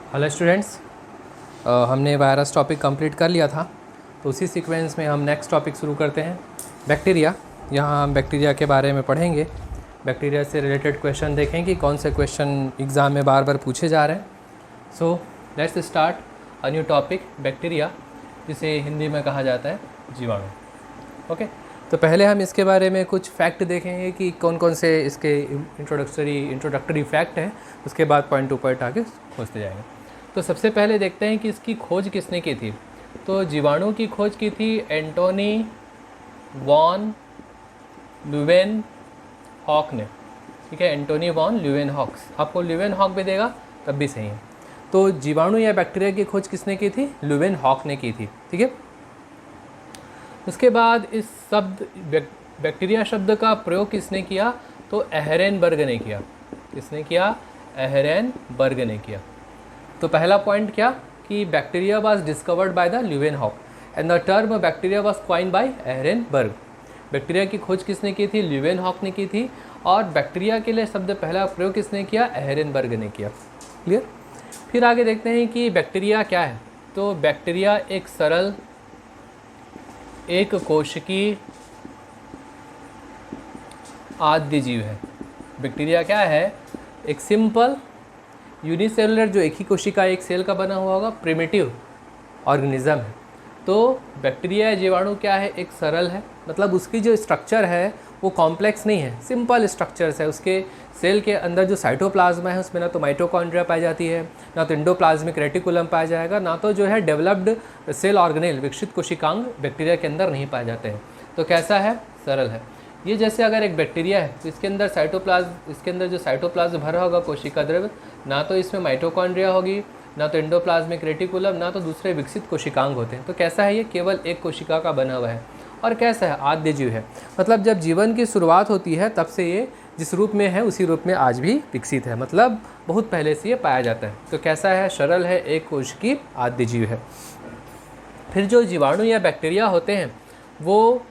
Hello students, हमने virus topic complete कर लिया था, तो उसी सीक्वेंस में हम नेक्स्ट टॉपिक शुरू करते हैं, बैक्टीरिया। यहाँ हम बैक्टीरिया के बारे में पढ़ेंगे। बैक्टीरिया से रिलेटेड क्वेश्चन देखें कि कौन से क्वेश्चन एग्ज़ाम में बार बार पूछे जा रहे हैं। So let's start a new topic, bacteria, जिसे हिंदी में कहा जाता है जीवाणु। ओके, तो पहले हम इसके बारे में कुछ फैक्ट देखेंगे कि कौन कौन से इसके इंट्रोडक्टरी फैक्ट हैं, उसके बाद पॉइंट टू पॉइंट आगे पहुँचते जाएंगे। तो सबसे पहले देखते हैं कि इसकी खोज किसने की थी। तो जीवाणु की खोज की थी एंटोनी वॉन ल्यूवेनहॉक ने। ठीक है, एंटोनी वॉन ल्यूवेनहॉक। आपको ल्यूवेनहॉक भी देगा तब भी सही है। तो जीवाणु या बैक्टीरिया की खोज किसने की थी? ल्यूवेनहॉक ने की थी। ठीक है, उसके बाद इस शब्द बैक्टीरिया शब्द का प्रयोग किसने किया? तो एहरेनबर्ग ने किया। किसने किया? एहरेनबर्ग ने किया। तो पहला पॉइंट क्या कि bacteria was discovered by the Leeuwenhoek and the term bacteria was coined by Ehrenberg. Bacteria की खोज किसने की थी? ल्यूवेनहॉक ने की थी। और बैक्टीरिया के लिए शब्द पहला प्रयोग किसने किया? एहरेनबर्ग ने किया। क्लियर? फिर आगे देखते हैं कि बैक्टीरिया क्या है। तो बैक्टीरिया एक सरल एक कोशिकीय आद्य जीव है। बैक्टीरिया क्या है? एक सिंपल यूनिसेलुलर, जो एक ही कोशिका एक सेल का बना हुआ होगा, प्रिमिटिव ऑर्गेनिज्म है। तो बैक्टीरिया जीवाणु क्या है? एक सरल है, मतलब उसकी जो स्ट्रक्चर है वो कॉम्प्लेक्स नहीं है, सिंपल स्ट्रक्चर्स है। उसके सेल के अंदर जो साइटोप्लाज्मा है उसमें ना तो माइटोकॉन्ड्रिया पाई जाती है, ना तो एंडोप्लाज्मिक रेटिकुलम पाया जाएगा, ना तो जो है डेवलप्ड सेल ऑर्गेनेल, विकसित कोशिकांग बैक्टीरिया के अंदर नहीं पाए जाते हैं। तो कैसा है? सरल है। ये जैसे अगर एक बैक्टीरिया है तो इसके अंदर इसके अंदर जो साइटोप्लाज्म भरा होगा कोशिका द्रव्य, ना तो इसमें माइटोकॉन्ड्रिया होगी, ना तो एंडोप्लाज्मिक रेटिकुलम, ना तो दूसरे विकसित कोशिकांग होते हैं। तो कैसा है? ये केवल एक कोशिका का बना हुआ है। और कैसा है? आद्य जीव है, मतलब जब जीवन की शुरुआत होती है तब से ये जिस रूप में है उसी रूप में आज भी विकसित है, मतलब बहुत पहले से ये पाया जाता है। तो कैसा है? सरल है, एक कोशिकीय आद्य जीव है। फिर जो जीवाणु या बैक्टीरिया होते हैं वो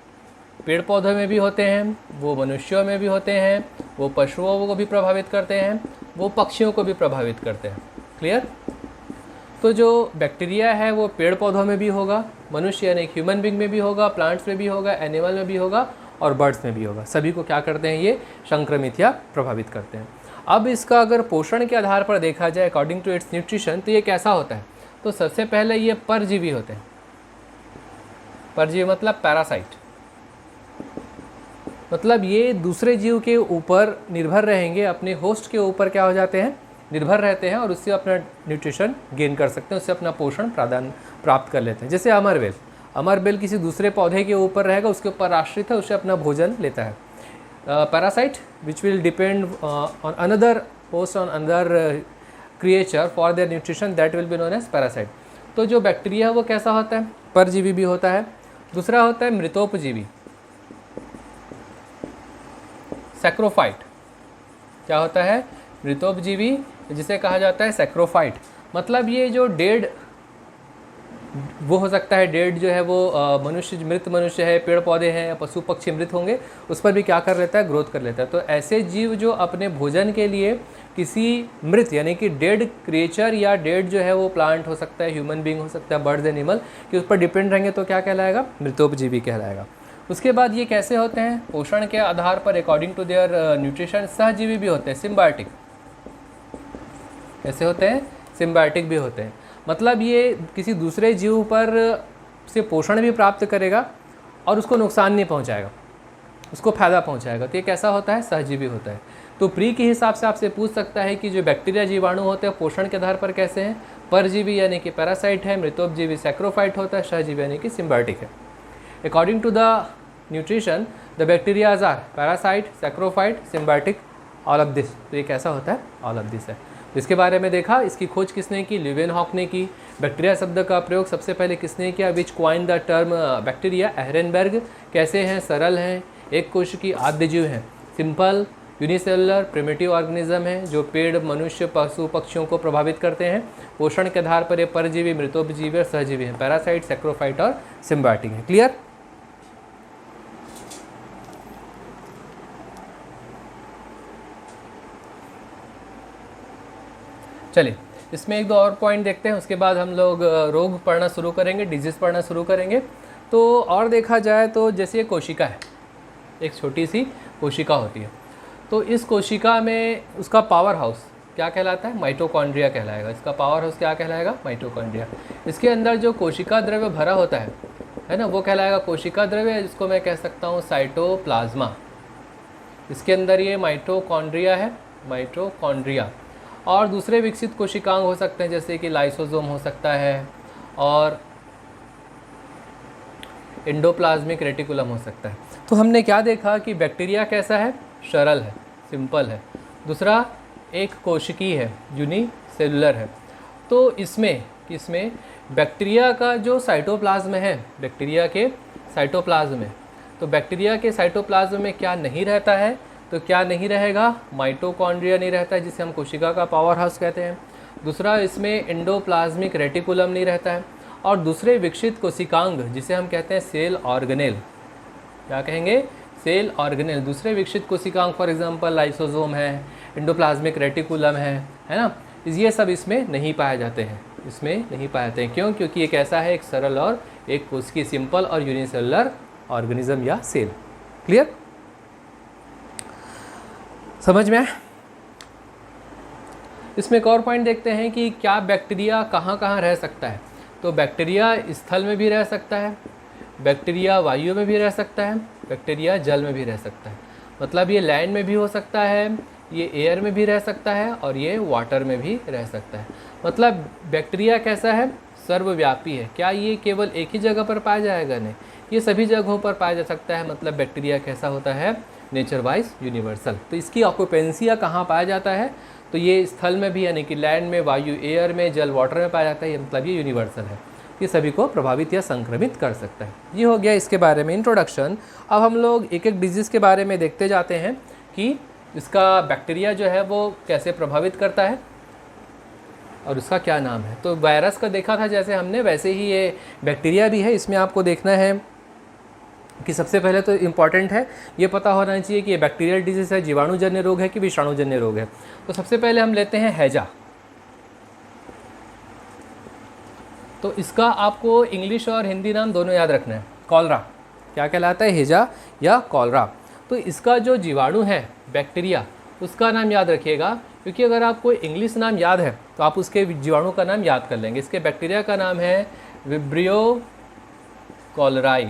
पेड़ पौधों में भी होते हैं, वो मनुष्यों में भी होते हैं, वो पशुओं को भी प्रभावित करते हैं, वो पक्षियों को भी प्रभावित करते हैं। क्लियर? तो जो बैक्टीरिया है वो पेड़ पौधों में भी होगा, मनुष्य यानी ह्यूमन बींग में भी होगा, प्लांट्स में भी होगा, एनिमल में भी होगा और बर्ड्स में भी होगा। सभी को क्या करते हैं? ये संक्रमित या प्रभावित करते हैं। अब इसका अगर पोषण के आधार पर देखा जाए अकॉर्डिंग टू इट्स न्यूट्रिशन, तो ये कैसा होता है? तो सबसे पहले ये परजीवी होते हैं। परजीवी मतलब पैरासाइट, मतलब ये दूसरे जीव के ऊपर निर्भर रहेंगे, अपने होस्ट के ऊपर क्या हो जाते हैं? निर्भर रहते हैं और उससे अपना न्यूट्रिशन गेन कर सकते हैं, उससे अपना पोषण प्राप्त कर लेते हैं। जैसे अमरबेल, अमरबेल किसी दूसरे पौधे के ऊपर रहेगा, उसके ऊपर आश्रित है, उससे अपना भोजन लेता है। Parasite which will depend on another host, on another creature for their nutrition, that will be known as parasite. तो जो बैक्टीरिया है वो कैसा होता है? परजीवी भी होता है। दूसरा होता है मृतोपजीवी, सैक्रोफाइट। क्या होता है? मृतोपजीवी, जिसे कहा जाता है सैक्रोफाइट। मतलब ये जो डेड, वो हो सकता है डेड जो है वो मनुष्य, मृत मनुष्य है, पेड़ पौधे हैं या पशु पक्षी मृत होंगे, उस पर भी क्या कर लेता है? ग्रोथ कर लेता है। तो ऐसे जीव जो अपने भोजन के लिए किसी मृत यानी कि डेड क्रिएचर या डेड जो है वो प्लांट हो सकता है, ह्यूमन बींग हो सकता है, बर्ड्स एनिमल, कि उस पर डिपेंड रहेंगे, तो क्या कहलाएगा? मृतोपजीवी कहलाएगा। उसके बाद ये कैसे होते हैं? पोषण के आधार पर अकॉर्डिंग टू देयर न्यूट्रिशन। सहजीवी भी होते हैं, सिम्बायोटिक। कैसे होते हैं? सिम्बायोटिक भी होते हैं, मतलब ये किसी दूसरे जीव पर से पोषण भी प्राप्त करेगा और उसको नुकसान नहीं पहुंचाएगा, उसको फायदा पहुंचाएगा। तो ये कैसा होता है? सहजीवी होता है। तो प्री के हिसाब से आपसे पूछ सकता है कि जो बैक्टीरिया जीवाणु होते हैं पोषण के आधार पर कैसे हैं? परजीवी यानी कि पैरासाइट है, मृतोपजीवी सैक्रोफाइट होता है, सहजीवी यानी कि सिम्बायोटिक है। According to the nutrition, the bacteria are parasite, saprophyte, symbiotic, all of this। तो ये कैसा होता है? all of this है। तो इसके बारे में देखा, इसकी खोज किसने की? ल्यूवेनहॉक ने की। बैक्टीरिया शब्द का प्रयोग सबसे पहले किसने किया? विच क्वाइन द टर्म बैक्टीरिया? एहरेनबर्ग। कैसे हैं? सरल हैं, एक कोशिकीय आद्य जीव हैं, सिंपल यूनिसेलुलर प्रिमिटिव ऑर्गेनिज्म है, जो पेड़, मनुष्य, पशु पक्षियों को प्रभावित करते हैं। पोषण के आधार पर ये परजीवी, मृतोपजीवी और सहजीवी हैं, पैरासाइट, सैक्रोफाइट और सिम्बायोटिक है। क्लियर? चलिए इसमें एक दो और पॉइंट देखते हैं, उसके बाद हम लोग रोग पढ़ना शुरू करेंगे, डिजीज़ पढ़ना शुरू करेंगे। तो और देखा जाए तो जैसे ये कोशिका है, एक छोटी सी कोशिका होती है, तो इस कोशिका में उसका पावर हाउस क्या कहलाता है? माइटोकॉन्ड्रिया कहलाएगा। इसका पावर हाउस क्या कहलाएगा? माइटोकॉन्ड्रिया। इसके अंदर जो कोशिका द्रव्य भरा होता है ना, वो कहलाएगा कोशिका द्रव्य, जिसको मैं कह सकता हूँ साइटोप्लाज्मा। इसके अंदर ये माइटोकॉन्ड्रिया है, माइटोकॉन्ड्रिया। और दूसरे विकसित कोशिकांग हो सकते हैं, जैसे कि लाइसोसोम हो सकता है और एंडोप्लाज्मिक रेटिकुलम हो सकता है। तो हमने क्या देखा कि बैक्टीरिया कैसा है? सरल है, सिंपल है। दूसरा एक कोशिकीय है, यूनिसेलुलर है। तो इसमें बैक्टीरिया का जो साइटोप्लाज्म है, बैक्टीरिया के साइटोप्लाज्म में, तो बैक्टीरिया के साइटोप्लाज्म में क्या नहीं रहता है? तो क्या नहीं रहेगा? माइटोकॉन्ड्रिया नहीं रहता है, जिसे हम कोशिका का पावर हाउस कहते हैं। दूसरा, इसमें एंडोप्लाज्मिक रेटिकुलम नहीं रहता है। और दूसरे विकसित कोशिकांग, जिसे हम कहते हैं सेल ऑर्गेनेल, क्या कहेंगे? Cell organelle. दूसरे विकसित कोशिकांग फॉर एग्जांपल लाइसोसोम है, एंडोप्लाज्मिक रेटिकुलम है ना, ये सब इसमें नहीं पाए जाते हैं, इसमें नहीं पाए जाते हैं। क्यों? क्योंकि एक ऐसा है, एक सरल और एक कोशिकीय, सिंपल और यूनिसेलुलर ऑर्गेनिज्म या सेल। क्लियर? समझ में आए? इसमें एक और पॉइंट देखते हैं कि क्या बैक्टीरिया कहाँ कहाँ रह सकता है। तो बैक्टीरिया स्थल में भी रह सकता है, बैक्टीरिया वायु में भी रह सकता है, बैक्टीरिया जल में भी रह सकता है। मतलब ये लैंड में भी हो सकता है, ये एयर में भी रह सकता है और ये वाटर में भी रह सकता है। मतलब बैक्टीरिया कैसा है? सर्वव्यापी है। क्या ये केवल एक ही जगह पर पाया जाएगा? नहीं, ये सभी जगहों पर पाया जा सकता है। मतलब बैक्टीरिया कैसा होता है? Nature wise universal. तो इसकी ऑक्यूपेंसिया कहाँ पाया जाता है? तो ये स्थल में भी, यानी कि लैंड में, वायु एयर में, जल वाटर में पाया जाता है। ये मतलब ये यूनिवर्सल है, ये सभी को प्रभावित या संक्रमित कर सकता है। ये हो गया इसके बारे में इंट्रोडक्शन। अब हम लोग एक एक डिजीज़ के बारे में देखते जाते हैं कि इसका बैक्टीरिया जो है वो कैसे प्रभावित करता है और उसका क्या नाम है। तो वायरस का देखा था जैसे हमने, वैसे ही ये बैक्टीरिया भी है। इसमें आपको देखना है कि सबसे पहले तो इम्पॉर्टेंट है, ये पता होना चाहिए कि ये बैक्टीरियल डिजीज़ है, जीवाणुजन्य रोग है कि विषाणुजन्य रोग है। तो सबसे पहले हम लेते हैं हैजा। तो इसका आपको इंग्लिश और हिंदी नाम दोनों याद रखना है। कॉलरा क्या कहलाता है? हैजा या कॉलरा। तो इसका जो जीवाणु है बैक्टीरिया, उसका नाम याद रखिएगा, क्योंकि अगर आपको इंग्लिश नाम याद है तो आप उसके जीवाणु का नाम याद कर लेंगे। इसके बैक्टीरिया का नाम है विब्रियो कॉलराई।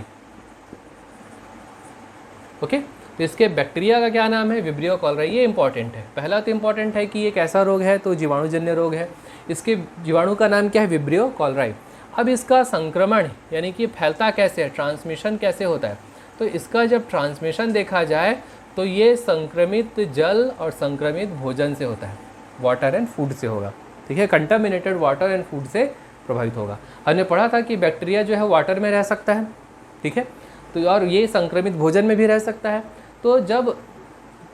ओके, तो इसके बैक्टीरिया का क्या नाम है? विब्रियो कॉलराई। ये इंपॉर्टेंट है। पहला तो इंपॉर्टेंट है कि ये कैसा रोग है, तो जीवाणुजन्य रोग है। इसके जीवाणु का नाम क्या है? विब्रियो कॉलराई। अब इसका संक्रमण यानी कि फैलता कैसे है, ट्रांसमिशन कैसे होता है? तो इसका जब ट्रांसमिशन देखा जाए तो ये संक्रमित जल और संक्रमित भोजन से होता है, वाटर एंड फूड से होगा। ठीक है, कंटामिनेटेड वाटर एंड फूड से प्रभावित होगा। हमने पढ़ा था कि बैक्टीरिया जो है वाटर में रह सकता है, ठीक है, तो और ये संक्रमित भोजन में भी रह सकता है। तो जब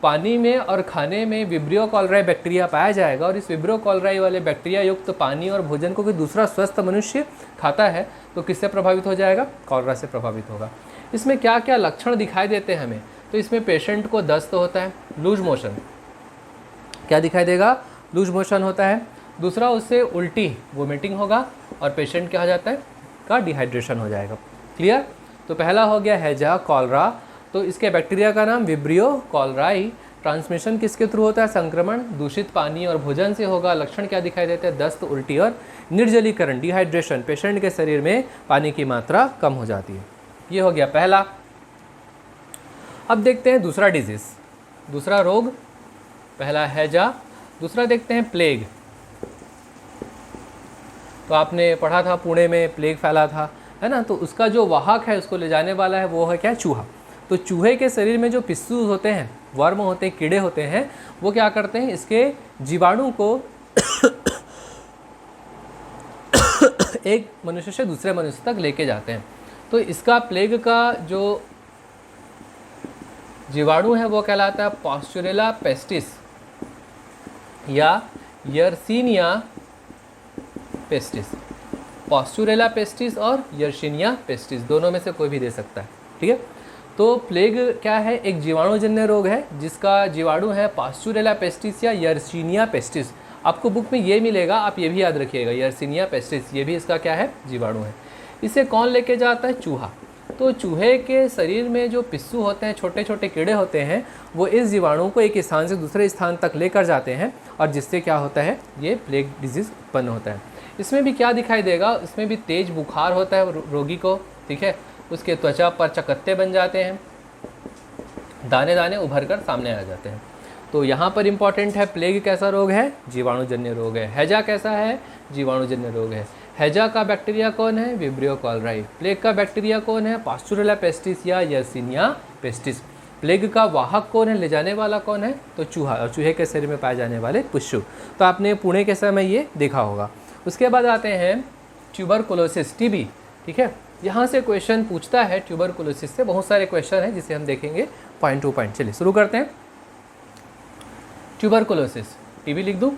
पानी में और खाने में विब्रियो कॉलराई बैक्टीरिया पाया जाएगा और इस विब्रियो कॉलराई वाले बैक्टीरिया युक्त पानी और भोजन को कोई दूसरा स्वस्थ मनुष्य खाता है तो किससे प्रभावित हो जाएगा? कॉलरा से प्रभावित होगा। इसमें क्या क्या लक्षण दिखाई देते हैं हमें? तो इसमें पेशेंट को दस्त होता है, लूज मोशन, क्या दिखाई देगा? लूज मोशन होता है। दूसरा, उससे उल्टी वोमिटिंग होगा और पेशेंट क्या हो जाता है? का डिहाइड्रेशन हो जाएगा। क्लियर? तो पहला हो गया हैजा, कॉलरा। तो इसके बैक्टीरिया का नाम विब्रियो कॉलराई। ट्रांसमिशन किसके थ्रू होता है? संक्रमण दूषित पानी और भोजन से होगा। लक्षण क्या दिखाई देते हैं? दस्त, उल्टी और निर्जलीकरण, डिहाइड्रेशन। पेशेंट के शरीर में पानी की मात्रा कम हो जाती है। ये हो गया पहला। अब देखते हैं दूसरा डिजीज़, दूसरा रोग। पहला हैजा, दूसरा देखते हैं प्लेग। तो आपने पढ़ा था पुणे में प्लेग फैला था, है ना। तो उसका जो वाहक है, उसको ले जाने वाला है, वो है क्या? चूहा। तो चूहे के शरीर में जो पिस्सू होते हैं, वर्म होते हैं, कीड़े होते हैं, वो क्या करते हैं? इसके जीवाणु को एक मनुष्य से दूसरे मनुष्य तक लेके जाते हैं। तो इसका प्लेग का जो जीवाणु है वो कहलाता है पास्चुरेला पेस्टिस या यर्सीनिया पेस्टिस। पास्चुरेला पेस्टिस और यर्सीनिया पेस्टिस, दोनों में से कोई भी दे सकता है। ठीक है, तो प्लेग क्या है? एक जीवाणुजन्य रोग है जिसका जीवाणु है पास्चुरेला पेस्टिस या यर्सीनिया पेस्टिस। आपको बुक में ये मिलेगा, आप ये भी याद रखिएगा, यर्सिनिया पेस्टिस, ये भी इसका क्या है, जीवाणु है। इसे कौन लेके जाता है, चूहा। तो चूहे के शरीर में जो पिस्सू होते हैं, छोटे छोटे कीड़े होते हैं, वो इस जीवाणु को एक स्थान से दूसरे स्थान तक लेकर जाते हैं और जिससे क्या होता है, ये प्लेग डिजीज़ उत्पन्न होता है। इसमें भी क्या दिखाई देगा, इसमें भी तेज बुखार होता है रोगी को, ठीक है। उसके त्वचा पर चकत्ते बन जाते हैं, दाने दाने उभर कर सामने आ जाते हैं। तो यहाँ पर इंपॉर्टेंट है, प्लेग कैसा रोग है, जीवाणुजन्य रोग है। हैजा कैसा है, जीवाणुजन्य रोग है। हैजा का बैक्टीरिया कौन है, विब्रियो कॉलराई। प्लेग का बैक्टीरिया कौन है, पास्चुरेला पेस्टिस या यर्सिनिया पेस्टिस। प्लेग का वाहक कौन है, ले जाने वाला कौन है, तो चूहा, और चूहे के शरीर में पाए जाने वाले पिस्सू। तो आपने पुणे के समय ये देखा होगा। उसके बाद आते हैं ट्यूबरकुलोसिस, टीबी, ठीक है। यहाँ से क्वेश्चन पूछता है ट्यूबरकुलोसिस से, बहुत सारे क्वेश्चन हैं जिसे हम देखेंगे पॉइंट टू पॉइंट। चलिए शुरू करते हैं। ट्यूबरकुलोसिस, टीबी लिख दूँ,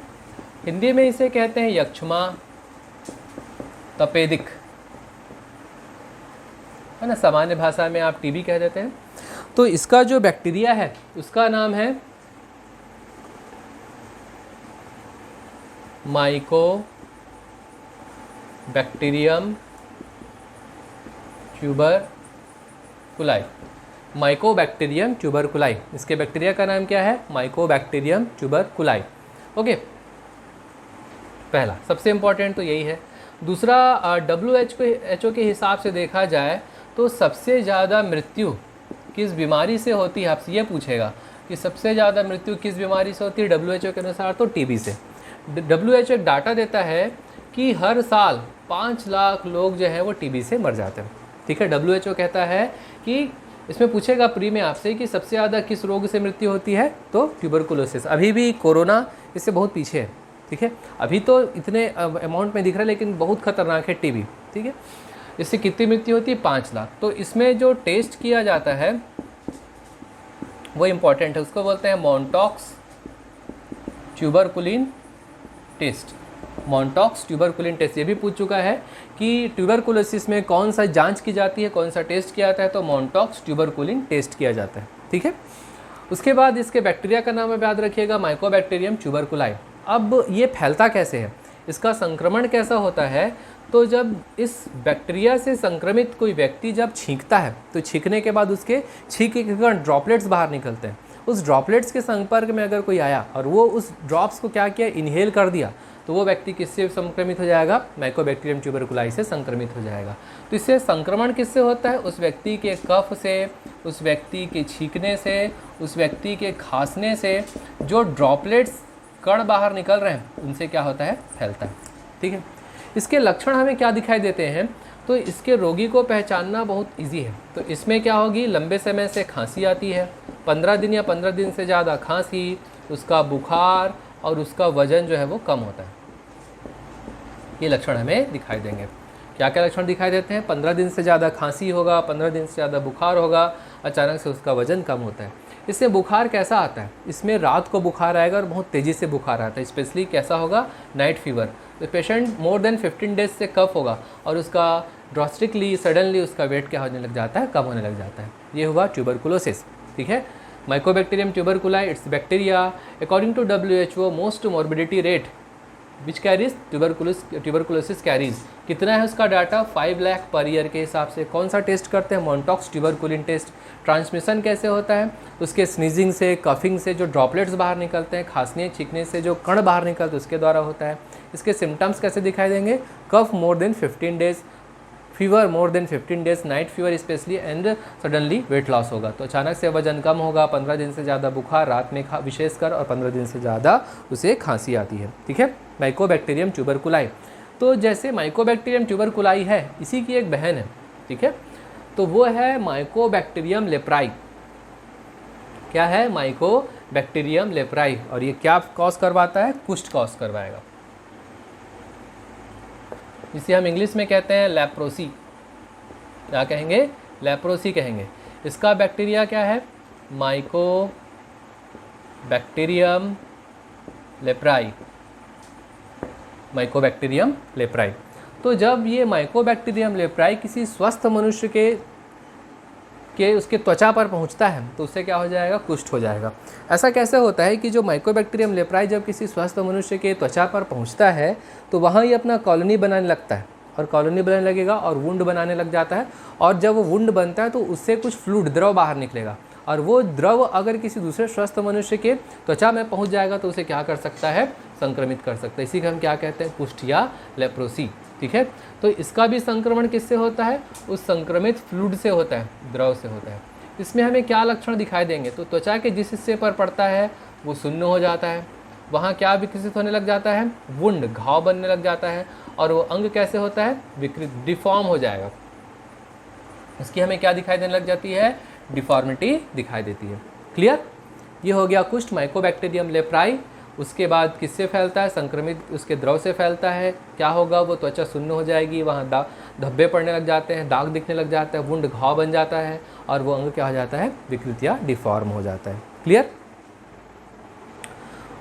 हिंदी में इसे कहते हैं यक्षमा तपेदिक, है ना, सामान्य भाषा में आप टीबी कह देते हैं। तो इसका जो बैक्टीरिया है उसका नाम है माइकोबैक्टीरियम ट्यूबरकुलाई। माइकोबैक्टीरियम ट्यूबरकुलाई, इसके बैक्टीरिया का नाम क्या है, माइकोबैक्टीरियम ट्यूबरकुलाई। ओके, पहला सबसे इम्पॉर्टेंट तो यही है। दूसरा, WHO के हिसाब से देखा जाए तो सबसे ज़्यादा मृत्यु किस बीमारी से होती है, आपसे ये पूछेगा कि सबसे ज़्यादा मृत्यु किस बीमारी से होती है, WHO के अनुसार तो टीबी से। WHO एक डाटा देता है कि हर साल 5 लाख लोग जो हैं वो टीबी से मर जाते हैं, ठीक है। WHO कहता है कि इसमें पूछेगा प्री में आपसे कि सबसे ज़्यादा किस रोग से मृत्यु होती है, तो ट्यूबरकुलोसिस। अभी भी कोरोना इससे बहुत पीछे है, ठीक है। अभी तो इतने अमाउंट में दिख रहा है लेकिन बहुत खतरनाक है टीबी, ठीक है। इससे कितनी मृत्यु होती है, 5 लाख। तो इसमें जो टेस्ट किया जाता है वो इम्पॉर्टेंट है, उसको बोलते हैं Mantoux tuberculin test. Mantoux tuberculin test, ये भी पूछ चुका है कि ट्यूबरकुलोसिस में कौन सा जांच की जाती है, कौन सा टेस्ट किया जाता है, तो मॉन्टॉक्स ट्यूबरकुलिन टेस्ट किया जाता है, ठीक है। उसके बाद इसके बैक्टीरिया का नाम याद रखिएगा, माइकोबैक्टीरियम ट्यूबरकुलाई। अब ये फैलता कैसे है, इसका संक्रमण कैसा होता है, तो जब इस बैक्टीरिया से संक्रमित कोई व्यक्ति जब छींकता है तो छींकने के बाद उसके छींके के कारण ड्रॉपलेट्स बाहर निकलते हैं। उस ड्रॉपलेट्स के संपर्क में अगर कोई आया और वो उस ड्रॉप्स को क्या किया, इनहेल कर दिया, तो वो व्यक्ति किससे संक्रमित हो जाएगा, माइकोबैक्टीरियम ट्यूबरकुलाई से संक्रमित हो जाएगा। तो इससे संक्रमण किससे होता है, उस व्यक्ति के कफ से, उस व्यक्ति के छींकने से, उस व्यक्ति के खांसने से जो ड्रॉपलेट्स कण बाहर निकल रहे हैं उनसे क्या होता है, फैलता है, ठीक है। इसके लक्षण हमें क्या दिखाई देते हैं, तो इसके रोगी को पहचानना बहुत इजी है। तो इसमें क्या होगी, लंबे समय से खांसी आती है, 15 दिन या 15 दिन से ज़्यादा खांसी, उसका बुखार और उसका वजन जो है वो कम होता है। ये लक्षण हमें दिखाई देंगे। क्या क्या लक्षण दिखाई देते हैं, 15 दिन से ज़्यादा खांसी होगा, 15 दिन से ज़्यादा बुखार होगा, अचानक से उसका वजन कम होता है। इससे बुखार कैसा आता है, इसमें रात को बुखार आएगा और बहुत तेज़ी से बुखार आता है। स्पेशली कैसा होगा, नाइट फीवर। तो पेशेंट मोर देन 15 डेज से कफ होगा और उसका ड्रास्टिकली सडनली उसका वेट क्या होने लग जाता है, कम होने लग जाता है। ये हुआ ट्यूबरकुलोसिस, ठीक है। Mycobacterium tuberculae, it's bacteria according to WHO most morbidity rate which carries tuberculosis carries, कितना है उसका डाटा, 5 लाख पर ईयर के हिसाब से। कौन सा टेस्ट करते हैं, मॉन्टॉक्स ट्यूबरकुलिन टेस्ट। ट्रांसमिशन कैसे होता है, उसके स्नीजिंग से, कफिंग से जो ड्रॉपलेट्स बाहर निकलते हैं, खांसने छींकने से जो कण बाहर निकलते हैं उसके द्वारा होता है। इसके सिम्टम्स कैसे दिखाई देंगे, cough more than 15 days, fever more than 15 days, night fever specially, and suddenly weight loss होगा। तो अचानक से वजन कम होगा, 15 दिन से ज़्यादा बुखार, रात में विशेषकर, और 15 दिन से ज़्यादा उसे खांसी आती है, ठीक है। माइकोबैक्टीरियम ट्यूबरकुलाई, तो जैसे माइकोबैक्टीरियम ट्यूबरकुलाई है, इसी की एक बहन है, ठीक है, तो वो है माइकोबैक्टीरियम लेप्राई। क्या है, माइकोबैक्टीरियम लेप्राई। और ये क्या कॉज करवाता है, कुष्ठ कॉज करवाएगा, जिसे हम इंग्लिश में कहते हैं लेप्रोसी। क्या कहेंगे, लेप्रोसी कहेंगे। इसका बैक्टीरिया क्या है, माइकोबैक्टीरियम लेप्राई, माइकोबैक्टीरियम लेप्राई। तो जब ये माइकोबैक्टीरियम लेप्राई किसी स्वस्थ मनुष्य के कि उसके त्वचा पर पहुंचता है तो उससे क्या हो जाएगा, कुष्ठ हो जाएगा। ऐसा कैसे होता है कि जो माइकोबैक्टीरियम लेप्राई जब किसी स्वस्थ मनुष्य के त्वचा पर पहुंचता है तो वहाँ ये अपना कॉलोनी बनाने लगता है, और कॉलोनी बनाने लगेगा और वुंड बनाने लग जाता है, और जब वो वुंड बनता है तो उससे कुछ फ्लूइड द्रव बाहर निकलेगा, और वो द्रव अगर किसी दूसरे स्वस्थ मनुष्य के त्वचा में पहुंच जाएगा तो उसे क्या कर सकता है, संक्रमित कर सकता है। इसी को हम क्या कहते हैं, कुष्ठ या लेप्रोसी। ठीक है, तो इसका भी संक्रमण किससे होता है, उस संक्रमित फ्लूइड से होता है, द्रव से होता है। इसमें हमें क्या लक्षण दिखाई देंगे, तो त्वचा के जिस हिस्से पर पड़ता है वो सुन्न हो जाता है, वहाँ क्या विकसित होने लग जाता है, वुंड, घाव बनने लग जाता है, और वो अंग कैसे होता है, विकृत, डिफॉर्म हो जाएगा। इसकी हमें क्या दिखाई देने लग जाती है, डिफॉर्मिटी दिखाई देती है। क्लियर, ये हो गया कुष्ठ, माइकोबैक्टीरियम लेप्राई। उसके बाद किससे फैलता है, संक्रमित उसके द्रव से फैलता है। क्या होगा, वो त्वचा सुन्न हो जाएगी, वहाँ धब्बे पड़ने लग जाते हैं, दाग दिखने लग जाता है, वुंड, घाव बन जाता है, और वो अंग क्या हो जाता है, विकृत या डिफॉर्म हो जाता है। क्लियर।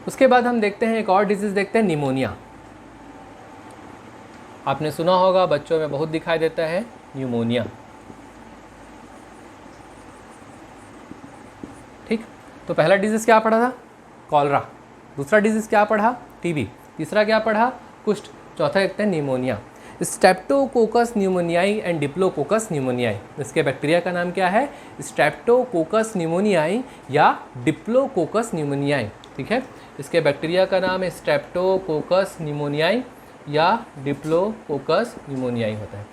उसके बाद हम देखते हैं एक और डिजीज देखते हैं, निमोनिया। आपने सुना होगा, बच्चों में बहुत दिखाई देता है न्यूमोनिया। ठीक, तो पहला डिजीज क्या पढ़ा था, कॉलरा। दूसरा डिजीज क्या पढ़ा, टीबी। तीसरा क्या पढ़ा, कुष्ठ। चौथा देखते हैं pneumonia. Streptococcus pneumoniae and Diplococcus pneumoniae. इसके बैक्टीरिया का नाम क्या है, स्ट्रेप्टोकोकस न्यूमोनियाई या डिप्लोकोकस न्यूमोनियाई। ठीक है, इसके बैक्टीरिया का नाम है स्ट्रेप्टोकोकस न्यूमोनियाई या डिप्लोकोकस न्यूमोनियाई होता है।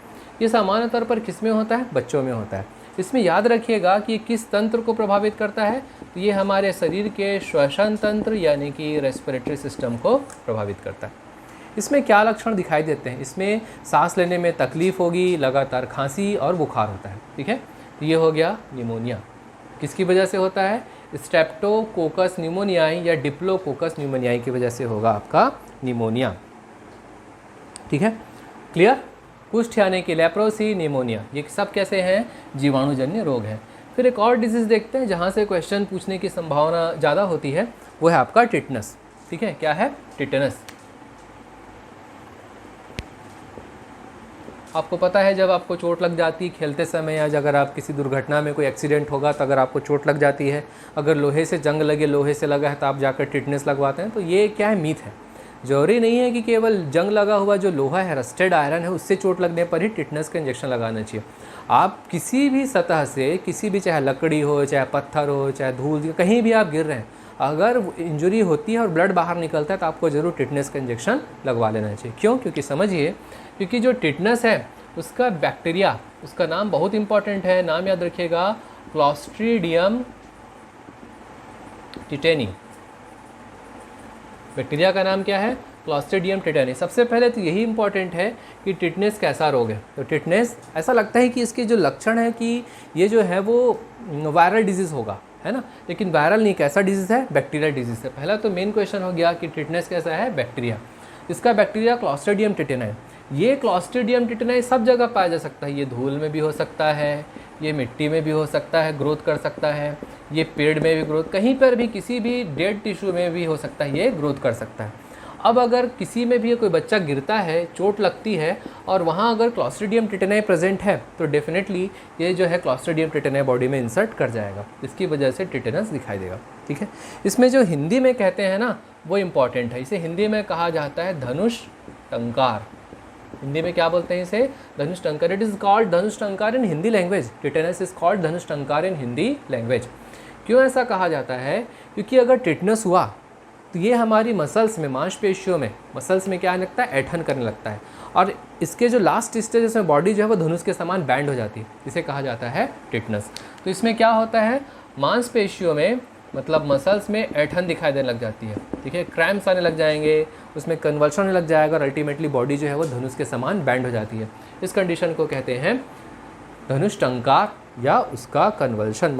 ये सामान्य तौर पर किस में होता है, बच्चों में होता है। इसमें याद रखिएगा कि किस तंत्र को प्रभावित करता है, तो ये हमारे शरीर के श्वसन तंत्र यानी कि रेस्पिरेटरी सिस्टम को प्रभावित करता है। इसमें क्या लक्षण दिखाई देते हैं, इसमें सांस लेने में तकलीफ होगी, लगातार खांसी और बुखार होता है। ठीक है, तो ये हो गया निमोनिया। किसकी वजह से होता है, स्ट्रेप्टोकोकस न्यूमोनियाई या डिप्लोकोकस न्यूमोनियाई की वजह से होगा आपका निमोनिया। ठीक है, क्लियर। कुष्ठ यानी कि लेप्रोसी, निमोनिया, ये सब कैसे हैं, जीवाणुजन्य रोग हैं। फिर एक और डिजीज़ देखते हैं जहाँ से क्वेश्चन पूछने की संभावना ज़्यादा होती है, वो है आपका टिटनस। ठीक है, क्या है, टिटनस। आपको पता है जब आपको चोट लग जाती है खेलते समय, या अगर आप किसी दुर्घटना में कोई एक्सीडेंट होगा तो अगर आपको चोट लग जाती है, अगर लोहे से जंग लगे, लोहे से लगा है तो आप जाकर टिटनस लगवाते हैं। तो ये क्या है, मीथ है। जरूरी नहीं है कि केवल जंग लगा हुआ जो लोहा है, रस्टेड आयरन है, उससे चोट लगने पर ही टिटनस का इंजेक्शन लगाना चाहिए। आप किसी भी सतह से, किसी भी, चाहे लकड़ी हो, चाहे पत्थर हो, चाहे धूल, कहीं भी आप गिर रहे हैं, अगर इंजरी होती है और ब्लड बाहर निकलता है तो आपको ज़रूर टिटनस का इंजेक्शन लगवा लेना चाहिए। क्यों, क्योंकि समझिए, क्योंकि जो टिटनस है उसका बैक्टीरिया, उसका नाम बहुत इंपॉर्टेंट है, नाम याद रखिएगा, क्लॉस्ट्रीडियम टिटेनी। बैक्टीरिया का नाम क्या है, क्लॉस्ट्रीडियम टिटेनी। सबसे पहले तो यही इंपॉर्टेंट है कि टिटनेस कैसा रोग है। तो टिटनेस ऐसा लगता है कि इसके जो लक्षण है कि ये जो है वो वायरल डिजीज़ होगा, है ना, लेकिन वायरल नहीं, कैसा डिजीज़ है, बैक्टीरियल डिजीज़ है। पहला तो मेन क्वेश्चन हो गया कि टिटनेस कैसा है, बैक्टीरिया। इसका बैक्टीरिया क्लॉस्ट्रीडियम टिटेनी। ये क्लॉस्ट्रीडियम टिटेनी सब जगह पाया जा सकता है। ये धूल में भी हो सकता है, ये मिट्टी में भी हो सकता है, ग्रोथ कर सकता है, ये पेड़ में भी ग्रोथ, कहीं पर भी, किसी भी डेड टिश्यू में भी हो सकता है, ये ग्रोथ कर सकता है। अब अगर किसी में भी कोई बच्चा गिरता है, चोट लगती है और वहाँ अगर क्लॉस्ट्रीडियम टिटेनी प्रेजेंट है तो डेफिनेटली ये जो है क्लॉस्ट्रीडियम टिटेनी बॉडी में इंसर्ट कर जाएगा, इसकी वजह से टिटेनस दिखाई देगा। ठीक है, इसमें जो हिंदी में कहते हैं ना वो इम्पॉर्टेंट है। इसे हिंदी में कहा जाता है धनुष टंकार। हिंदी में क्या बोलते हैं इसे, धनुष टंकार। इट इज़ कॉल्ड धनुष टंकार in Hindi language. Tetanus is called धनुष टंकार इन हिंदी लैंग्वेज। क्यों ऐसा कहा जाता है, क्योंकि अगर टिटनस हुआ तो ये हमारी मसल्स में, मांसपेशियों में, मसल्स में क्या लगता है, ऐठन करने लगता है, और इसके जो लास्ट स्टेज में बॉडी जो है वो धनुष के समान बैंड हो जाती है, इसे कहा जाता है टिटनस। तो इसमें क्या होता है, मांसपेशियों में, मतलब मसल्स में ऐठन दिखाई देने लग जाती है। ठीक है, क्रैम्प्स आने लग जाएंगे, उसमें कन्वर्शन होने लग जाएगा और अल्टीमेटली बॉडी जो है वो धनुष के समान बैंड हो जाती है। इस कंडीशन को कहते हैं धनुष टंकार या उसका कन्वल्शन,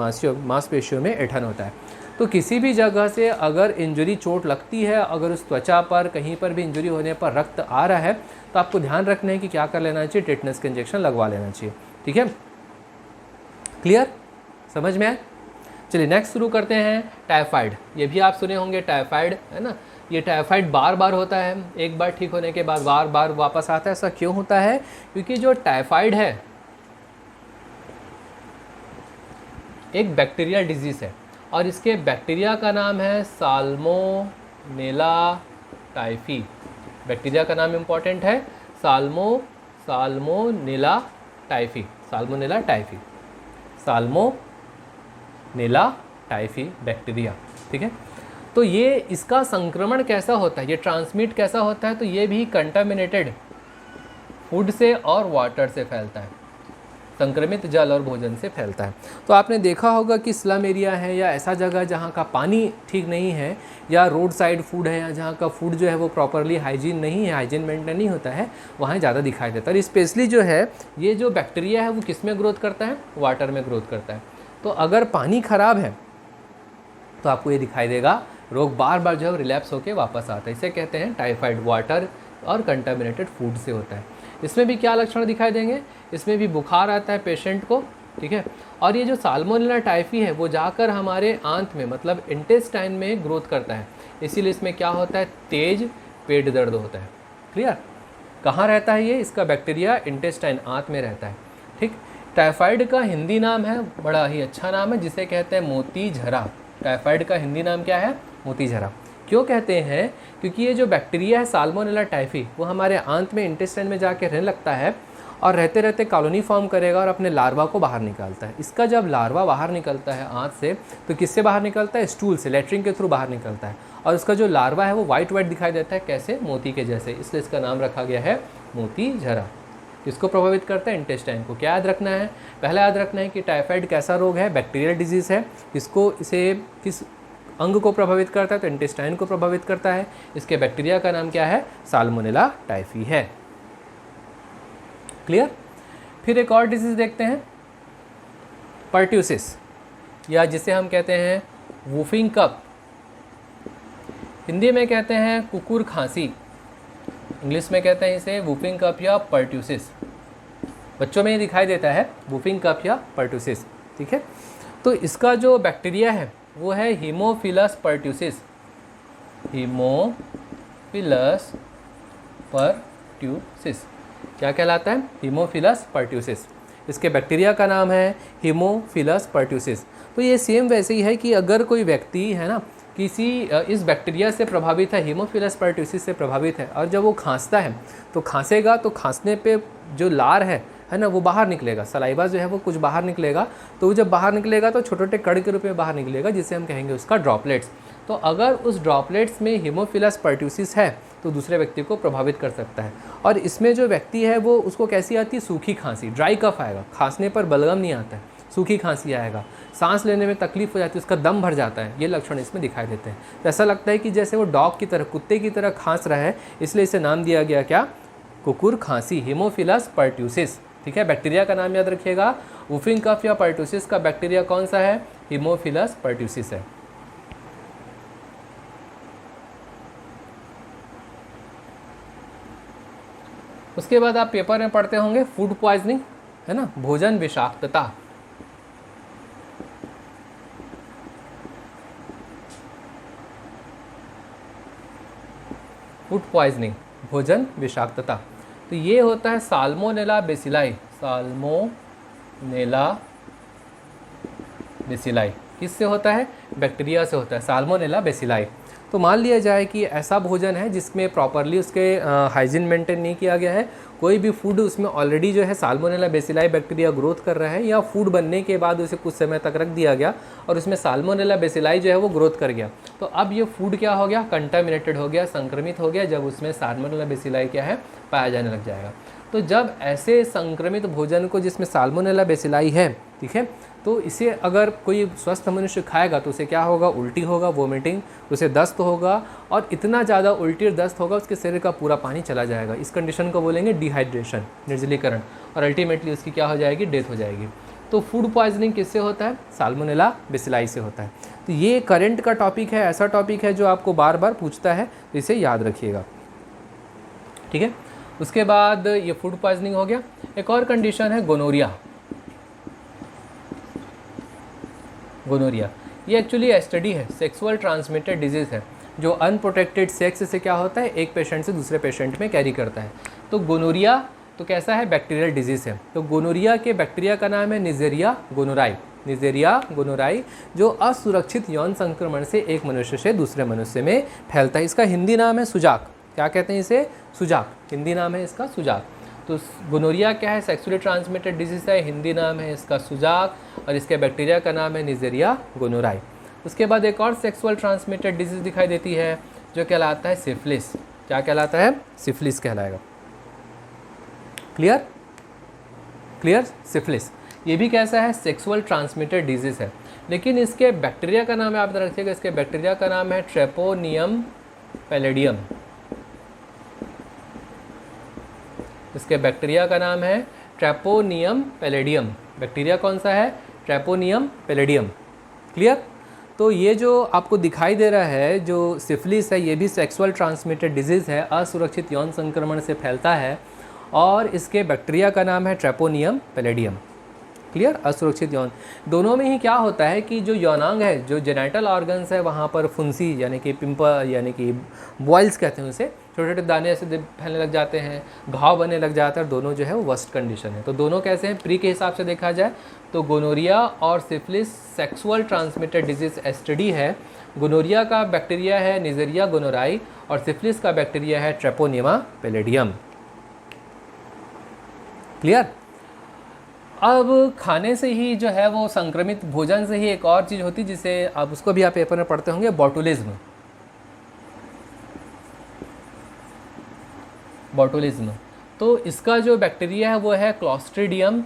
मांसपेशियों में ऐठन होता है। तो किसी भी जगह से अगर इंजरी, चोट लगती है, अगर उस त्वचा पर कहीं पर भी इंजरी होने पर रक्त आ रहा है तो आपको ध्यान रखना है कि क्या कर लेना चाहिए, टिटनस का इंजेक्शन लगवा लेना चाहिए। ठीक है, क्लियर, समझ में आए। चलिए नेक्स्ट शुरू करते हैं, टाइफाइड। ये भी आप सुने होंगे, टाइफाइड, है ना। ये टाइफाइड बार बार होता है, एक बार ठीक होने के बाद बार बार वापस आता है। ऐसा क्यों होता है, क्योंकि जो टाइफाइड है एक बैक्टीरियल डिजीज़ है और इसके बैक्टीरिया का नाम है साल्मोनेला टाइफी। बैक्टीरिया का नाम इम्पॉर्टेंट है, salmonella typhi, salmonella typhi, salmonella typhi bacteria. ठीक है, तो ये इसका संक्रमण कैसा होता है, ये ट्रांसमिट कैसा होता है, तो ये भी कंटामिनेटेड फूड से और वाटर से फैलता है, संक्रमित जल और भोजन से फैलता है। तो आपने देखा होगा कि स्लम एरिया है या ऐसा जगह जहाँ का पानी ठीक नहीं है, या रोड साइड फूड है, या जहाँ का फूड जो है वो प्रॉपरली हाइजीन नहीं है, हाइजीन मेंटेन नहीं होता है, वहाँ ज़्यादा दिखाई देता है। और स्पेशली जो है ये जो बैक्टीरिया है वो किस में ग्रोथ करता है, वाटर में ग्रोथ करता है। तो अगर पानी ख़राब है तो आपको ये दिखाई देगा, रोग बार बार जो है रिलैप्स होकर वापस आता है। इसे कहते हैं टाइफाइड, वाटर और कंटामिनेटेड फूड से होता है। इसमें भी क्या लक्षण दिखाई देंगे, इसमें भी बुखार आता है पेशेंट को। ठीक है, और ये जो साल्मोनेला टाइफी है वो जाकर हमारे आंत में मतलब इंटेस्टाइन में ग्रोथ करता है, इसीलिए इसमें क्या होता है, तेज पेट दर्द होता है। क्लियर, कहाँ रहता है ये, इसका बैक्टीरिया इंटेस्टाइन, आंत में रहता है। ठीक, टाइफाइड का हिंदी नाम है, बड़ा ही अच्छा नाम है, जिसे कहते हैं मोती झरा। टाइफाइड का हिंदी नाम क्या है, मोती झरा। क्यों कहते हैं, क्योंकि ये जो बैक्टीरिया है साल्मोनेला टाइफी वो हमारे आंत में इंटेस्टाइन में जाके रहने लगता है और रहते रहते कॉलोनी फॉर्म करेगा और अपने लार्वा को बाहर निकालता है। इसका जब लार्वा बाहर निकलता है आंत से, तो किससे बाहर निकलता है, स्टूल से, लेटरिन के थ्रू बाहर निकलता है। और उसका जो लार्वा है वो वाइट वाइट दिखाई देता है, कैसे, मोती के जैसे, इसलिए इसका नाम रखा गया है मोती झरा। इसको प्रभावित करता है इंटेस्टाइन को। क्या याद रखना है, पहला याद रखना है कि टाइफाइड कैसा रोग है, बैक्टीरियल डिजीज़ है। इसको इसे किस अंग को प्रभावित करता है, तो इंटेस्टाइन को प्रभावित करता है। इसके बैक्टीरिया का नाम क्या है, साल्मोनेला टाइफी है। क्लियर। फिर एक और डिजीज़ देखते हैं, पर्ट्यूसिस, या जिसे हम कहते हैं वूफिंग कफ। हिंदी में कहते हैं कुकुर खांसी, इंग्लिश में कहते हैं इसे वूफिंग कफ या पर्ट्यूसिस। बच्चों में ये दिखाई देता है वूफिंग कफ या पर्ट्यूसिस। ठीक है, तो इसका जो बैक्टीरिया है वो है हीमोफिलस पर्ट्यूसिस, हीमोफिलस पर्ट्यूसिस। क्या कहलाता है, हीमोफिलस पर्ट्यूसिस। इसके बैक्टीरिया का नाम है हीमोफिलस पर्ट्यूसिस। तो ये सेम वैसे ही है कि अगर कोई व्यक्ति है ना किसी इस बैक्टीरिया से प्रभावित है, हीमोफिलस पर्ट्यूसिस से प्रभावित है, और जब वो खांसता है तो खांसेगा तो खांसने पे जो लार है ना वो बाहर निकलेगा, सलाइवा जो है वो कुछ बाहर निकलेगा। तो वो जब बाहर निकलेगा तो छोटे छोटे कण के रूप में बाहर निकलेगा, जिसे हम कहेंगे उसका ड्रॉपलेट्स। तो अगर उस ड्रॉपलेट्स में हीमोफिलस पर्ट्यूसिस है तो दूसरे व्यक्ति को प्रभावित कर सकता है। और इसमें जो व्यक्ति है वो उसको कैसी आती है, सूखी खांसी, ड्राई कफ आएगा, खांसने पर बलगम नहीं आता है, सूखी खांसी आएगा, सांस लेने में तकलीफ हो जाती है, उसका दम भर जाता है। ये लक्षण इसमें दिखाई देते हैं। तो ऐसा लगता है कि जैसे वो डॉग की तरह, कुत्ते की तरह खांस रहा है, इसलिए इसे नाम दिया गया क्या, कुकुर खांसी, हीमोफिलस पर्ट्यूसिस। ठीक है, बैक्टीरिया का नाम याद रखिएगा, वूफिंग कफ या पर्ट्यूसिस का बैक्टीरिया कौन सा है, हीमोफिलस पर्ट्यूसिस है। उसके बाद आप पेपर में पढ़ते होंगे फूड पॉइजनिंग, है ना, भोजन विषाक्तता। फूड पॉइजनिंग, भोजन विषाक्तता। तो ये होता है साल्मोनेला बेसिलाई, साल्मोनेला बेसिलाई किससे होता है, बैक्टीरिया से होता है, साल्मोनेला बेसिलाई। तो मान लिया जाए कि ऐसा भोजन है जिसमें प्रॉपरली उसके हाइजीन मेंटेन नहीं किया गया है, कोई भी फूड उसमें ऑलरेडी जो है साल्मोनेला बेसिलाई बैक्टीरिया ग्रोथ कर रहा है, या फूड बनने के बाद उसे कुछ समय तक रख दिया गया और उसमें साल्मोनेला बेसिलाई जो है वो ग्रोथ कर गया, तो अब ये फूड क्या हो गया, कंटामिनेटेड हो गया, संक्रमित हो गया, जब उसमें साल्मोनेला बेसिलाई क्या है, पाया जाने लग जाएगा। तो जब ऐसे संक्रमित भोजन को जिसमें साल्मोनेला बेसिलाई है, ठीक है, तो इसे अगर कोई स्वस्थ मनुष्य खाएगा तो उसे क्या होगा, उल्टी होगा, वोमिटिंग, उसे दस्त होगा, और इतना ज़्यादा उल्टी और दस्त होगा उसके शरीर का पूरा पानी चला जाएगा। इस कंडीशन को बोलेंगे डिहाइड्रेशन, निर्जलीकरण, और अल्टीमेटली उसकी क्या हो जाएगी, डेथ हो जाएगी। तो फूड पॉइजनिंग किससे होता है, साल्मोनेला बेसिलाई से होता है। तो ये करंट का टॉपिक है, ऐसा टॉपिक है जो आपको बार बार पूछता है, तो इसे याद रखिएगा। ठीक है, उसके बाद ये फूड पॉइजनिंग हो गया। एक और कंडीशन है गोनोरिया। गोनोरिया ये एक्चुअली एसटीडी है, सेक्सुअल ट्रांसमिटेड डिजीज़ है, जो अनप्रोटेक्टेड सेक्स से क्या होता है, एक पेशेंट से दूसरे पेशेंट में कैरी करता है। तो गोनोरिया तो कैसा है, बैक्टीरियल डिजीज़ है। तो गोनोरिया के बैक्टीरिया का नाम है निजेरिया गोनोराई, निजेरिया गोनोराई, जो असुरक्षित यौन संक्रमण से एक मनुष्य से दूसरे मनुष्य में फैलता है। इसका हिंदी नाम है सुजाक। क्या कहते हैं इसे? सुजाक। हिंदी नाम है इसका सुजाक। तो गोनोरिया क्या है? सेक्सुअली ट्रांसमिटेड डिजीज़ है, हिंदी नाम है इसका सुजाक, और इसके बैक्टीरिया का नाम है निजेरिया गोनोराई। उसके बाद एक और सेक्सुअल ट्रांसमिटेड डिजीज़ दिखाई देती है जो कहलाता है सिफिलिस। क्या कहलाता है? सिफिलिस कहलाएगा। क्लियर? क्लियर? सिफिलिस ये भी कैसा है? सेक्सुअल ट्रांसमिटेड डिजीज़ है, लेकिन इसके बैक्टीरिया का नाम है, आप रखिएगा, इसके बैक्टीरिया का नाम है ट्रेपोनियम पैलेडियम। इसके बैक्टीरिया का नाम है ट्रेपोनियम पैलेडियम। बैक्टीरिया कौन सा है? ट्रेपोनियम पैलेडियम। क्लियर? तो ये जो आपको दिखाई दे रहा है जो सिफिलिस है, ये भी सेक्सुअल ट्रांसमिटेड डिजीज़ है, असुरक्षित यौन संक्रमण से फैलता है, और इसके बैक्टीरिया का नाम है ट्रेपोनियम पैलेडियम। क्लियर? असुरक्षित यौन। दोनों में ही क्या होता है कि जो यौनांग है, जो जेनाइटल ऑर्गन्स है, वहाँ पर फुंसी यानी कि पिंपल यानी कि बॉयल्स कहते हैं उसे, छोटे छोटे दाने ऐसे फैलने लग जाते हैं, घाव बनने लग जाता है, और दोनों जो है वो वर्स्ट कंडीशन है। तो दोनों कैसे हैं प्री के हिसाब से देखा जाए तो गोनोरिया और syphilis sexual transmitted disease STD है। गोनोरिया का बैक्टीरिया है निजेरिया गोनोराई, और सिफिलिस का बैक्टीरिया है ट्रेपोनियमा पैलेडियम। क्लियर? अब खाने से ही जो है वो संक्रमित भोजन से ही एक और चीज़ होती है जिसे अब उसको भी आप पेपर में पढ़ते होंगे, बॉटुलिज्म। बॉटुलिज्म तो इसका जो बैक्टीरिया है वो है क्लॉस्ट्रीडियम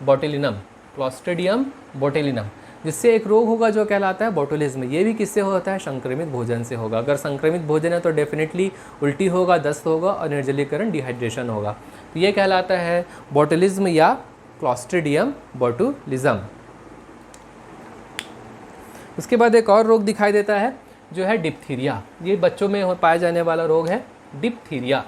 बोटेलिनम। क्लॉस्ट्रीडियम बोटेलिनम, जिससे एक रोग होगा जो कहलाता है बॉटुलिज्म। ये भी किससे होता है? संक्रमित भोजन से होगा। अगर संक्रमित भोजन है तो डेफिनेटली उल्टी होगा, दस्त होगा और निर्जलीकरण डिहाइड्रेशन होगा। तो ये कहलाता है बॉटुलिज्म या क्लॉस्ट्रीडियम बोटुलिज्म। उसके बाद एक और रोग दिखाई देता है जो है डिप्थीरिया। ये बच्चों में पाया जाने वाला रोग है डिप्थीरिया।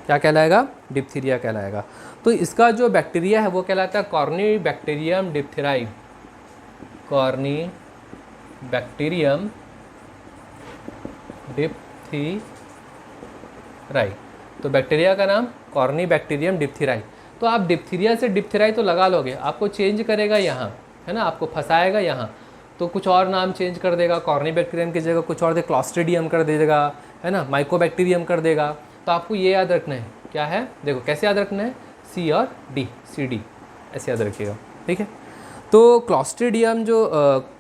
क्या कहलाएगा? डिप्थीरिया कहलाएगा। तो इसका जो बैक्टीरिया है वो कहलाता है कॉर्नीबैक्टीरियम डिप्थेराई। कॉर्नीबैक्टीरियम डिप्थीराई। तो बैक्टीरिया का नाम कॉर्नीबैक्टीरियम डिप्थीराई। तो आप डिप्थीरिया से डिप्थेराई तो लगा लोगे, आपको चेंज करेगा यहाँ, है ना, आपको फंसाएगा यहाँ, तो कुछ और नाम चेंज कर देगा, कॉर्नीबैक्टीरियम की जगह कुछ और दे, क्लॉस्ट्रीडियम कर देगा, है ना, माइकोबैक्टीरियम कर देगा। तो आपको ये याद रखना है, क्या है? देखो कैसे याद रखना है, सी और डी, सी डी ऐसे याद रखिएगा, ठीक है। तो क्लॉस्ट्रीडियम जो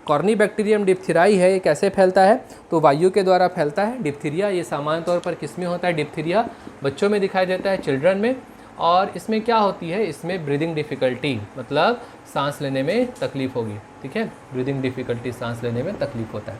कॉर्नीबैक्टीरियम डिप्थीराई है, ये कैसे फैलता है? तो वायु के द्वारा फैलता है। डिप्थीरिया ये सामान्य तौर पर किस में होता है? डिप्थीरिया बच्चों में दिखाई देता है, चिल्ड्रन में। और इसमें क्या होती है? इसमें ब्रीदिंग डिफ़िकल्टी, मतलब सांस लेने में तकलीफ होगी, ठीक है, ब्रीदिंग डिफ़िकल्टी, सांस लेने में तकलीफ होता है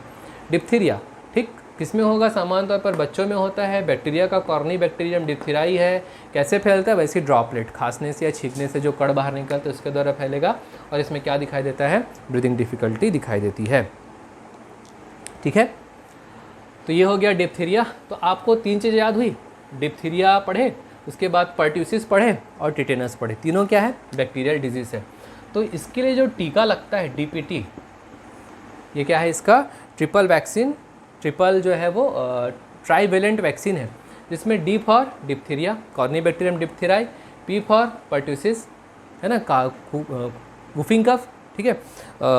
डिप्थीरिया। ठीक, किस में होगा? सामान्य तौर पर बच्चों में होता है। बैक्टीरिया का कॉर्नीबैक्टीरियम डिप्थीराई है। कैसे फैलता है? वैसे ड्रॉपलेट, खांसने से या छींकने से जो कण बाहर निकलते हैं उसके द्वारा फैलेगा। और इसमें क्या दिखाई देता है? ब्रीदिंग डिफ़िकल्टी दिखाई देती है, ठीक है। तो ये हो गया डिप्थीरिया। तो आपको 3 चीज़ें याद हुई, डिप्थीरिया पढ़े, उसके बाद पर्ट्यूसिस पढ़े और टिटेनस पढ़े। तीनों क्या है? बैक्टीरियल डिजीज़ है। तो इसके लिए जो टीका लगता है डीपीटी, ये क्या है? इसका ट्रिपल वैक्सीन, ट्रिपल जो है वो ट्राईवेलेंट वैक्सीन है, जिसमें D for diphtheria Corynebacterium diphtheriae, P for pertussis, है ना, वुफिंग कफ, ठीक है,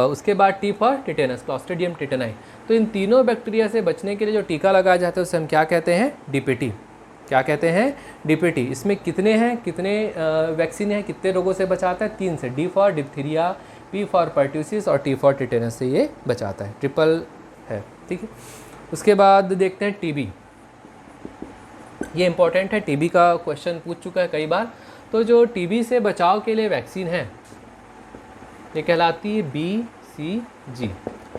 उसके बाद T for tetanus Clostridium tetani. तो इन तीनों बैक्टीरिया से बचने के लिए जो टीका लगाया जाता है उसे हम क्या कहते हैं? डीपीटी। क्या कहते हैं? डीपीटी। इसमें कितने हैं, कितने वैक्सीन हैं, कितने रोगों से बचाता है? 3 से, D for diphtheria, P for pertussis और टी फॉर टिटेनस से ये बचाता है, ट्रिपल है, ठीक है। उसके बाद देखते हैं टीबी। ये इंपॉर्टेंट है, टीबी का क्वेश्चन पूछ चुका है कई बार। तो जो टीबी से बचाव के लिए वैक्सीन है ये कहलाती है BCG।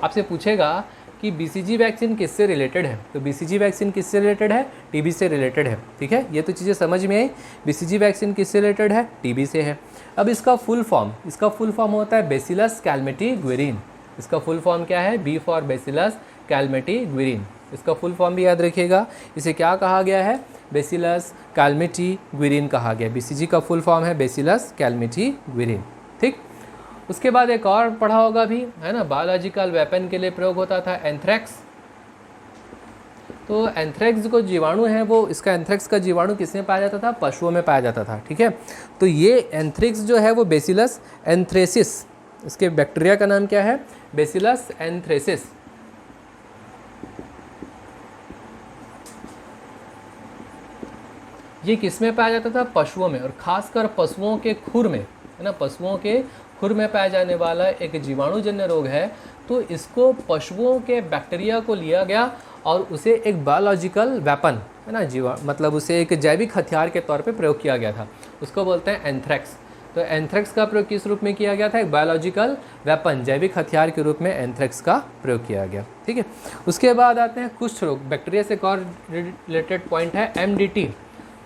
आपसे पूछेगा कि BCG वैक्सीन किससे रिलेटेड है? तो BCG वैक्सीन किससे रिलेटेड है? टीबी से रिलेटेड है, ठीक है। ये तो चीज़ें समझ में आई। BCG वैक्सीन किससे रिलेटेड है? टीबी से है। अब इसका फुल फॉर्म होता है बेसिलस कैलमेटी-ग्विरिन। इसका फुल फॉर्म क्या है? B for bacillus Calmette Guerin. इसका फुल फॉर्म भी याद रखिएगा। इसे क्या कहा गया है? बेसिलस कैलमेटी-ग्विरिन कहा गया। BCG का फुल फॉर्म है बेसिलस कैलमेटी-ग्विरिन, ठीक। उसके बाद एक और पढ़ा होगा भी, है ना, बायोलॉजिकल वेपन के लिए प्रयोग होता था एंथ्रैक्स। तो एंथ्रेक्स जो जीवाणु है वो, इसका एंथ्रेक्स का जीवाणु किसमें पाया जाता था? पशुओं में पाया जाता था। ठीक है, तो ये एंथ्रेक्स जो है वो बेसिलस एंथ्रेसिस, इसके बैक्टीरिया का नाम क्या है? Bacillus anthracis. ये किस में पाया जाता था? पशुओं में, और खासकर पशुओं के खुर में, है ना, पशुओं के खुर में पाया जाने वाला एक जीवाणुजन्य रोग है। तो इसको पशुओं के बैक्टीरिया को लिया गया और उसे एक बायोलॉजिकल वेपन, है ना, मतलब उसे एक जैविक हथियार के तौर पे प्रयोग किया गया था। उसको बोलते हैं एंथ्रेक्स। तो एंथ्रेक्स का प्रयोग किस रूप में किया गया था? एक बायोलॉजिकल वेपन, जैविक हथियार के रूप में एंथ्रेक्स का प्रयोग किया गया। ठीक है, उसके बाद आते हैं कुष्ठ रोग। बैक्टीरिया से एक और रिलेटेड पॉइंट है MDT,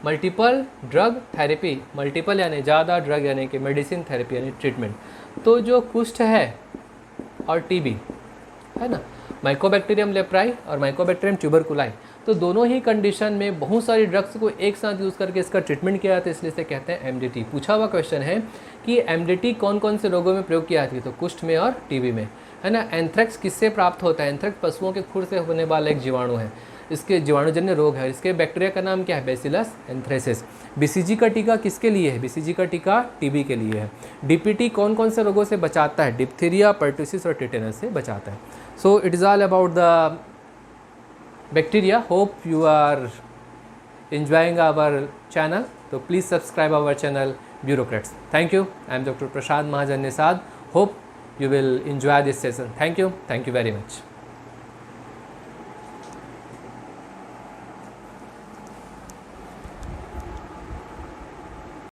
multiple drug therapy. Multiple यानी ज़्यादा, ड्रग यानी कि मेडिसिन, थेरेपी यानी ट्रीटमेंट। तो जो कुष्ठ है और TB, है ना, माइकोबैक्टीरियम लेप्राई और माइकोबैक्टीरियम ट्यूबरकुलाई, तो दोनों ही कंडीशन में बहुत सारी ड्रग्स को एक साथ यूज़ करके इसका ट्रीटमेंट किया जाता है, इसलिए इसे कहते हैं MDT। पूछा हुआ क्वेश्चन है कि MDT कौन कौन से रोगों में प्रयोग किया जाती है? तो कुष्ठ में और TB में, है ना। एंथ्रेक्स किससे प्राप्त होता है? एंथ्रेक्स पशुओं के खुर से होने वाला एक जीवाणु है, इसके जीवाणुजन्य रोग है। इसके बैक्टीरिया का नाम क्या है? Bacillus anthracis. BCG का टीका किसके लिए है? BCG का टीका TB के लिए है। DPT कौन कौन से रोगों से बचाता है? डिप्थीरिया, पर्टुसिस और टिटेनस से बचाता है। So it is all about the bacteria. Hope you are enjoying our channel. So please subscribe our channel Bureaucrats. Thank you. I am Dr. Prashad Mahajan Nisad. Hope you will enjoy this session. Thank you very much.